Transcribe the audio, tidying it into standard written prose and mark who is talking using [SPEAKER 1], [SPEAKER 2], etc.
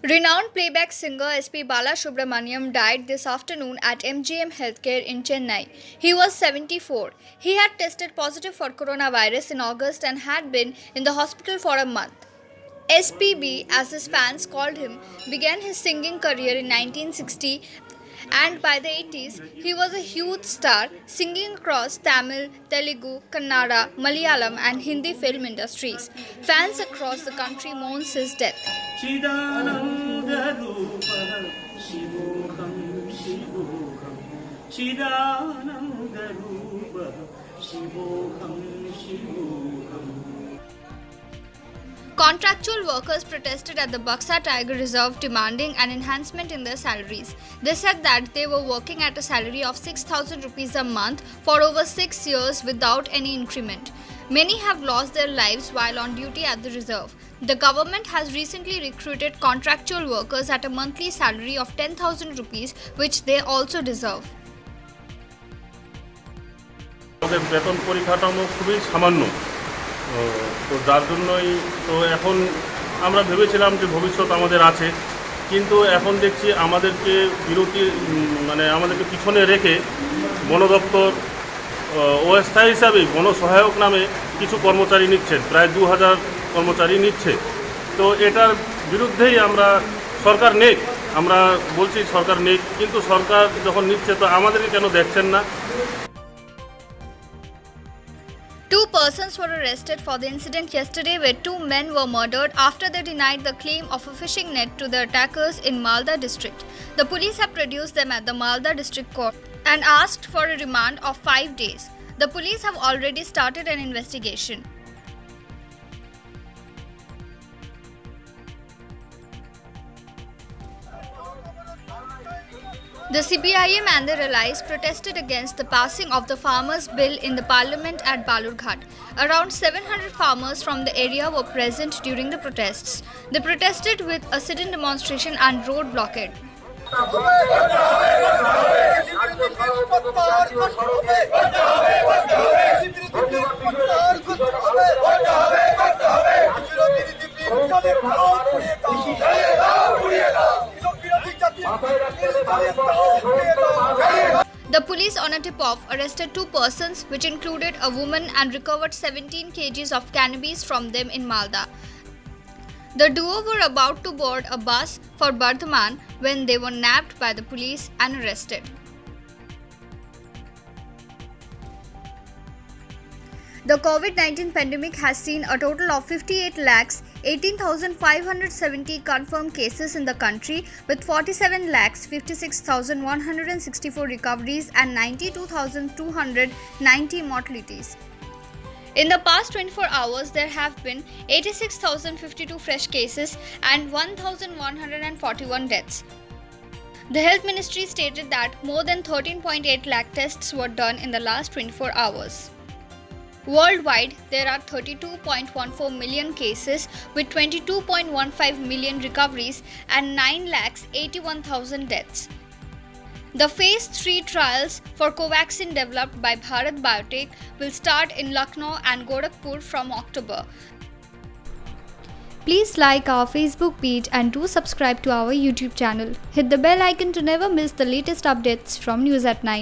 [SPEAKER 1] Renowned playback singer S.P. Balasubramaniam died this afternoon at MGM Healthcare in Chennai. He was 74. He had tested positive for coronavirus in August and had been in the hospital for a month. SPB, as his fans called him, began his singing career in 1960, and by the 80s, he was a huge star, singing across Tamil, Telugu, Kannada, Malayalam and Hindi film industries. Fans across the country mourn his death. Contractual workers protested at the Buxa Tiger Reserve demanding an enhancement in their salaries. They said that they were working at a salary of 6,000 rupees a month for over 6 years without any increment. Many have lost their lives while on duty at the reserve. The government has recently recruited contractual workers at a monthly salary of 10,000 rupees, which they also deserve.
[SPEAKER 2] বেতন পরিকাঠামো খুবই সামান্য, তো যার জন্যই তো এখন আমরা ভেবেছিলাম যে ভবিষ্যৎ আমাদের আছে, কিন্তু এখন দেখছি আমাদেরকে আমাদেরকে পিছনে রেখে বন দপ্তর অস্থায়ী হিসাবে গণসহায়ক নামে কিছু কর্মচারী নিচ্ছেন, প্রায় 2000 কর্মচারী নিচ্ছে। তো এটার বিরুদ্ধেই আমরা সরকার নেই, আমরা বলছি সরকার নেই, কিন্তু সরকার যখন নিচ্ছে তো আমাদেরকে কেন দেখছেন না?
[SPEAKER 1] 2 persons were arrested for the incident yesterday where 2 men were murdered after they denied the claim of a fishing net to the attackers in Malda district. The police have produced them at the Malda district court and asked for a remand of 5 days. The police have already started an investigation. The CPIM and their allies protested against the passing of the Farmers' Bill in the parliament at Balurghat. Around 700 farmers from the area were present during the protests. They protested with a sit-in demonstration and road blockade. The police on a tip-off arrested 2 persons, which included a woman, and recovered 17 kgs of cannabis from them in Malda. The duo were about to board a bus for Bardhaman when they were nabbed by the police and arrested. The COVID-19 pandemic has seen a total of 58,18,570 confirmed cases in the country, with 47,56,164 recoveries and 92,290 mortalities. In the past 24 hours, there have been 86,052 fresh cases and 1,141 deaths. The Health Ministry stated that more than 13.8 lakh tests were done in the last 24 hours. Worldwide, there are 32.14 million cases with 22.15 million recoveries and 9,81,000 deaths. The Phase 3 trials for Covaxin developed by Bharat Biotech will start in Lucknow and Gorakhpur from October. Please like our Facebook page and do subscribe to our YouTube channel. Hit the bell icon to never miss the latest updates from News at Night.